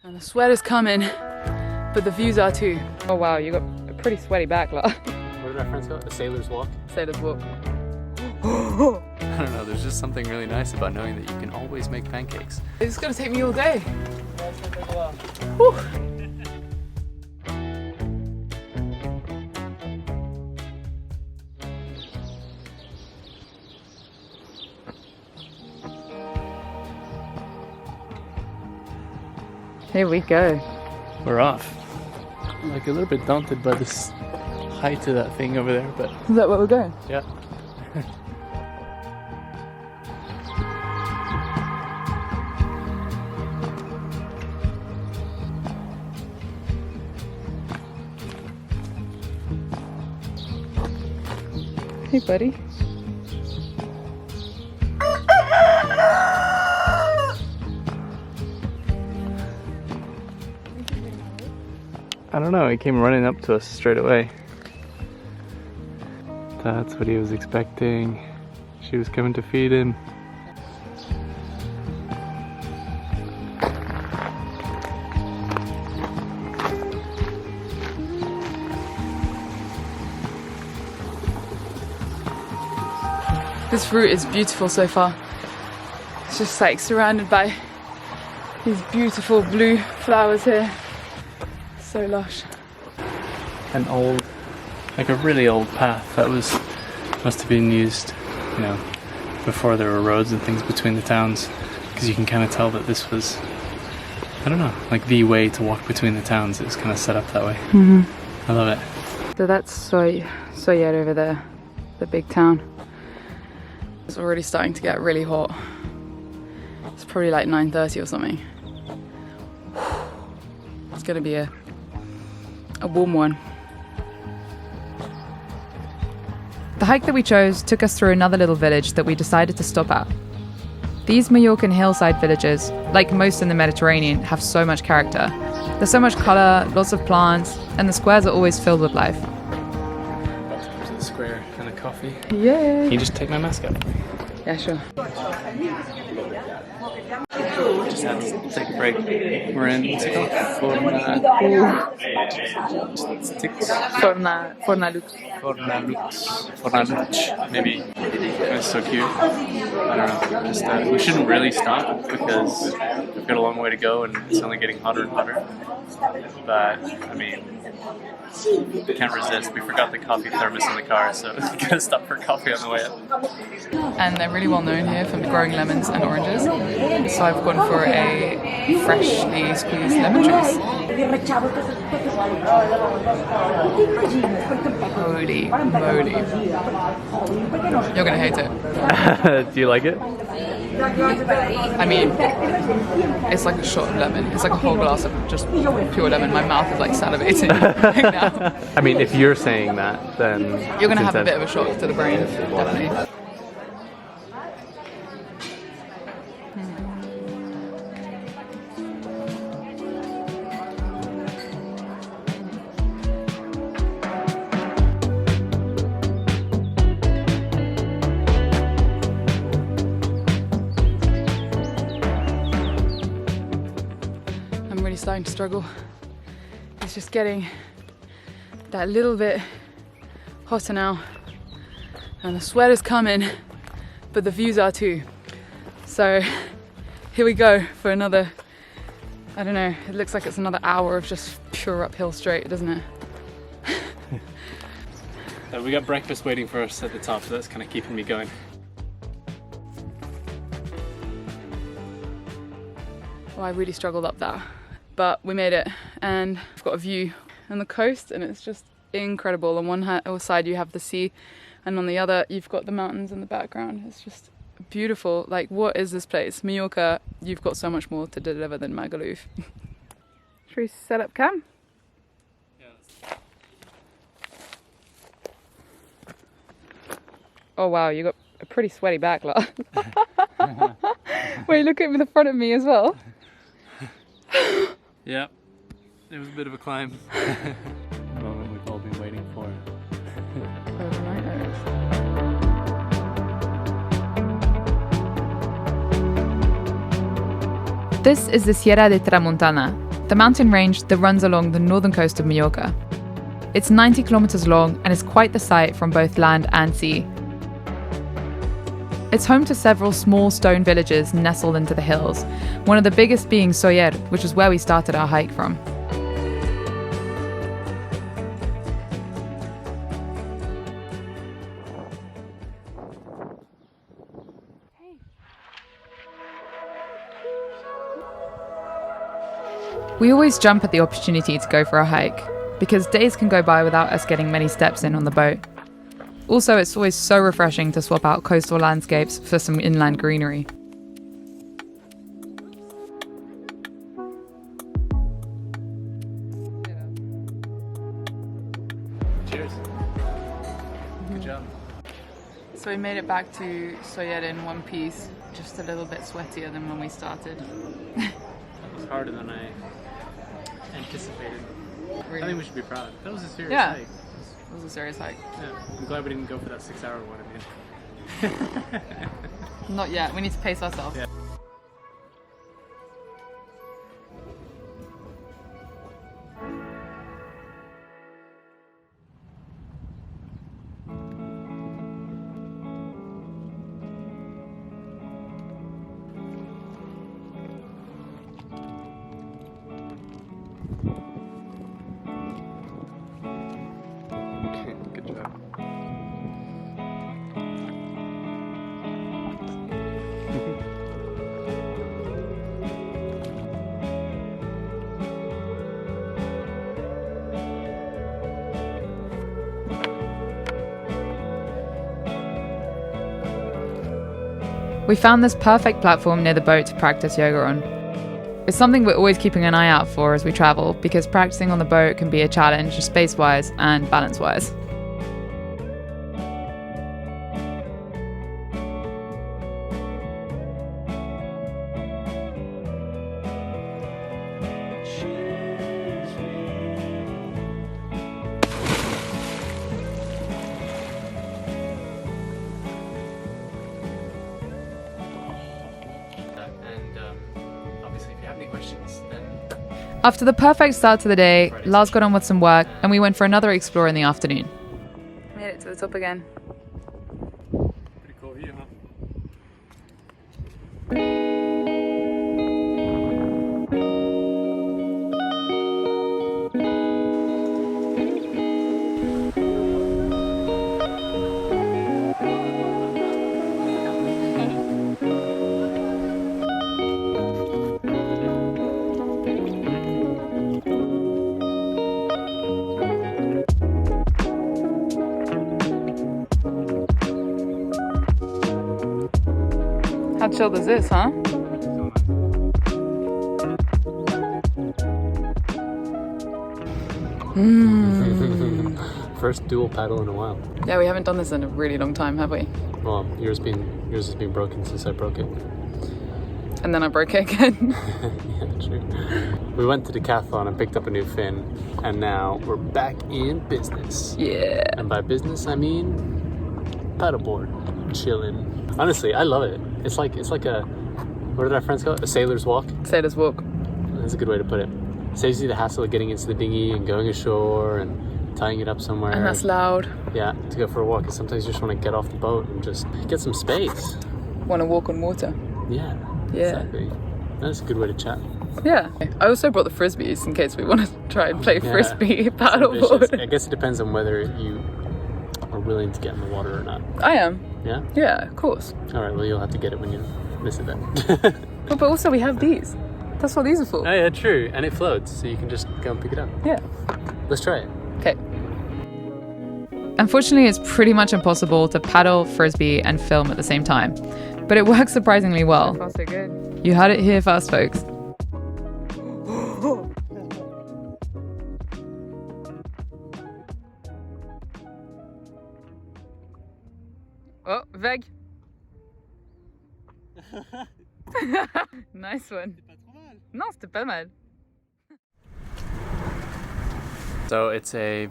And the sweat is coming, but the views are too. Oh wow, you got a pretty sweaty back, Lars. What did our friends call it? A sailor's walk? Sailor's walk. I don't know, there's just something really nice about knowing that you can always make pancakes. It's gonna take me all day. Yeah, it's gonna take a while. Whew. Here we go. We're off. I'm like a little bit daunted by this height of that thing over there, but Is that where we're going? yeah. Hey buddy. I don't know, he came running up to us straight away. That's what he was expecting. She was coming to feed him. This route is beautiful so far. It's just like surrounded by these beautiful blue flowers here. So lush. An old, like a really old path that must have been used, you know, before there were roads and things between the towns, because you can kind of tell that this was, I don't know, like the way to walk between the towns. It was kind of set up that way. I love it. So that's Soyet over there, the big town. It's already starting to get really hot. It's probably like 9:30 or something. It's gonna be a warm one. The hike that we chose took us through another little village that we decided to stop at. These Mallorcan hillside villages, like most in the Mediterranean, have so much character. There's so much colour, lots of plants, and the squares are always filled with life. About to come to the square and a coffee. Yeah. Can you just take my mask off? Yeah, sure. Just had to take a break. We're in, what's it called? Fornalutx. Maybe. It's so cute. I don't know. Just, we shouldn't really stop because we've got a long way to go and it's only getting hotter and hotter. But, I mean, we can't resist. We forgot the coffee thermos in the car, so we're gonna stop for coffee on the way up. And they're really well known here for growing lemons and oranges. So I've gone for a freshly squeezed lemon juice. Holy moly. You're gonna hate it. Do you like it? I mean, it's like a shot of lemon. It's like a whole glass of just pure lemon. My mouth is like salivating right now. I mean, if you're saying that, then You're gonna have a bit of a shock to the brain, definitely. I'm really starting to struggle. It's just getting that little bit hotter now, and the sweat is coming, but the views are too. So here we go for another, I don't know, it looks like it's another hour of just pure uphill straight, doesn't it? we got breakfast waiting for us at the top, so that's kind of keeping me going. Well, I really struggled up that, but we made it, and I've got a view on the coast, and it's just incredible. On one side you have the sea, and on the other you've got the mountains in the background. It's just beautiful. Like, what is this place? Mallorca, you've got so much more to deliver than Magaluf. Should we set up cam? Yes. Oh wow, you got a pretty sweaty back, Lars. Wait, look at the front of me as well. Yeah, it was a bit of a climb. The moment we've all been waiting for. This is the Sierra de Tramuntana, the mountain range that runs along the northern coast of Mallorca. It's 90 kilometers long and is quite the sight from both land and sea. It's home to several small stone villages nestled into the hills, one of the biggest being Soller, which is where we started our hike from. We always jump at the opportunity to go for a hike, because days can go by without us getting many steps in on the boat. Also, it's always so refreshing to swap out coastal landscapes for some inland greenery. Cheers. Good job. So we made it back to Soller in one piece, just a little bit sweatier than when we started. That was harder than I anticipated. Really? I think we should be proud. That was a serious Yeah. hike. It was a serious hike. Yeah. I'm glad we didn't go for that 6-hour one. Not yet, we need to pace ourselves. Yeah. Good job. We found this perfect platform near the boat to practice yoga on. It's something we're always keeping an eye out for as we travel, because practicing on the boat can be a challenge space-wise and balance-wise. Obviously, if you have any questions, then After the perfect start to the day, Lars got on with some work and we went for another explore in the afternoon. Made it to the top again. pretty cool view, huh? How chilled is this, huh? First dual paddle in a while. Yeah, we haven't done this in a really long time, have we? Well, yours has been broken since I broke it. And then I broke it again. Yeah, true. We went to Decathlon and picked up a new fin, and now we're back in business. Yeah. And by business, I mean paddleboard, chilling. Honestly, I love it. It's like a, what did our friends call it? A sailor's walk. Sailor's walk. That's a good way to put it. Saves you the hassle of getting into the dinghy and going ashore and tying it up somewhere. And that's loud. Yeah, to go for a walk. Because sometimes you just want to get off the boat and just get some space. Want to walk on water. Yeah. Yeah. Exactly. That's a good way to chat. Yeah. I also brought the frisbees in case we want to try and play Yeah. frisbee Ambitious. paddleboard. I guess it depends on whether you are willing to get in the water or not. I am. Yeah? Yeah, of course. All right, well, you'll have to get it when you miss it then. But also we have these. That's what these are for. Oh, yeah, true. And it floats, so you can just go and pick it up. Yeah. Let's try it. Okay. Unfortunately, it's pretty much impossible to paddle, frisbee, and film at the same time. But it works surprisingly well. So far, so good. You heard it here first, folks. Oh, Veg. Nice one. Non, c'était pas mal. So it's a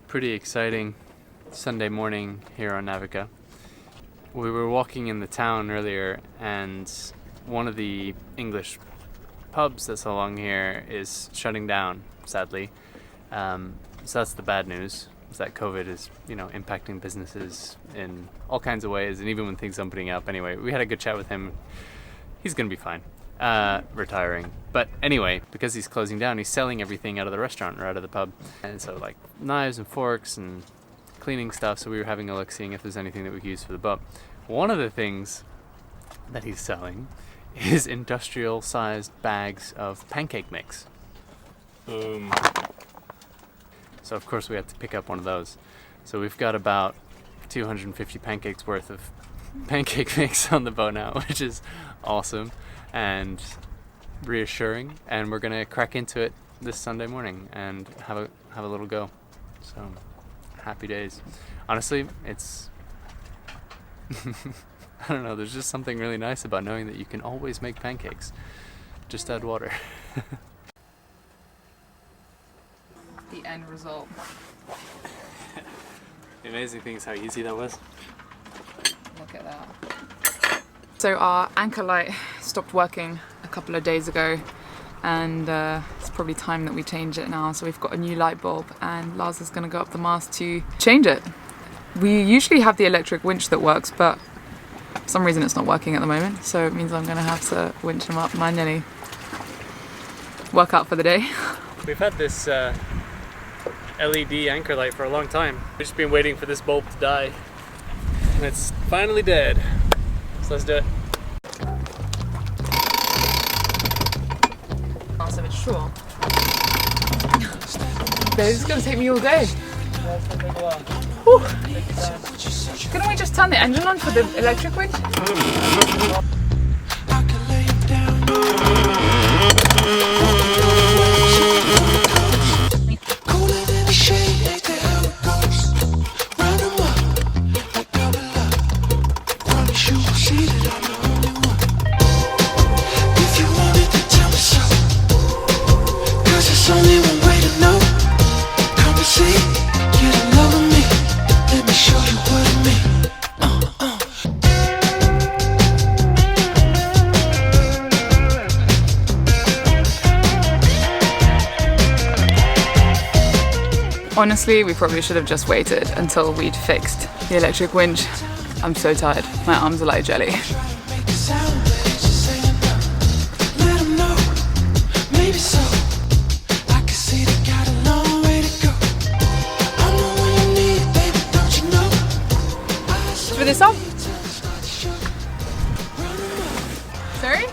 pretty exciting Sunday morning here on Navika. We were walking in the town earlier, and one of the English pubs that's along here is shutting down, sadly. So that's the bad news, is that COVID is, you know, impacting businesses in all kinds of ways, and even when things opening up. Anyway, we had a good chat with him. He's gonna be fine, retiring. But anyway, because he's closing down, he's selling everything out of the restaurant or out of the pub. And so like knives and forks and cleaning stuff, so we were having a look, seeing if there's anything that we could use for the boat. One of the things that he's selling is industrial sized bags of pancake mix. Boom. So of course we had to pick up one of those. So we've got about 250 pancakes worth of pancake mix on the boat now, which is awesome and reassuring, and we're gonna crack into it this Sunday morning and have a little go. So happy days. Honestly, it's I don't know, there's just something really nice about knowing that you can always make pancakes. Just add water. The end result. The amazing thing is how easy that was. Look at that. So our anchor light stopped working a couple of days ago, and it's probably time that we change it now. So we've got a new light bulb, and Lars is going to go up the mast to change it. We usually have the electric winch that works, but for some reason it's not working at the moment, so it means I'm going to have to winch him up manually. Work out for the day. We've had this LED anchor light for a long time. We've just been waiting for this bulb to die, and it's finally dead. So let's do it. So it's sure. This is going to take me all day. Yeah, it's gonna take a while. Couldn't we just turn the engine on for the electric winch? Honestly, we probably should have just waited until we'd fixed the electric winch. I'm so tired. My arms are like jelly. For this off? Sorry?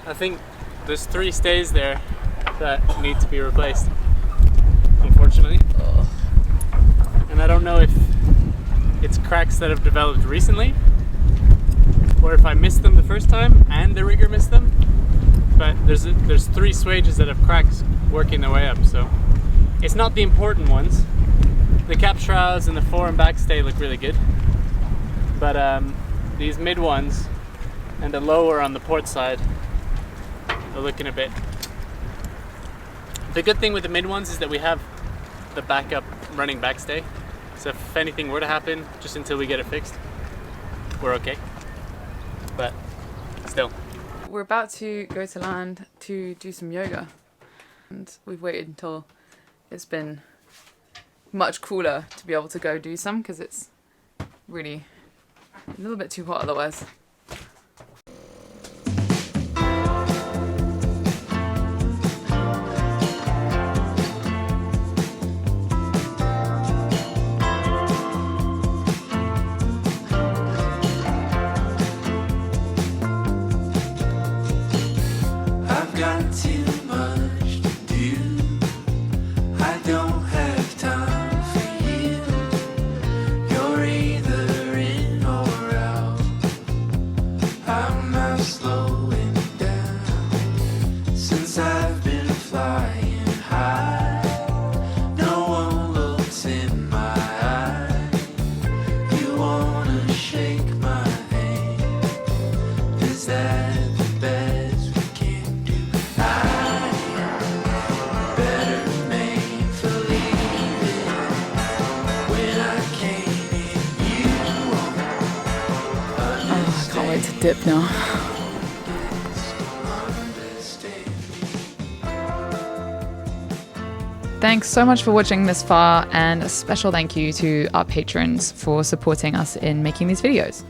I think there's 3 stays there that need to be replaced, unfortunately. And I don't know if it's cracks that have developed recently, or if I missed them the first time and the rigger missed them. But there's 3 swages that have cracks working their way up, so it's not the important ones. The cap shrouds and the fore and back stay look really good, but these mid ones and the lower on the port side are looking a bit. The good thing with the mid ones is that we have the backup running backstay, so if anything were to happen, just until we get it fixed, we're okay. But still. We're about to go to land to do some yoga, and we've waited until it's been much cooler to be able to go do some, because it's really a little bit too hot otherwise. dip now. Thanks so much for watching this far, and a special thank you to our patrons for supporting us in making these videos.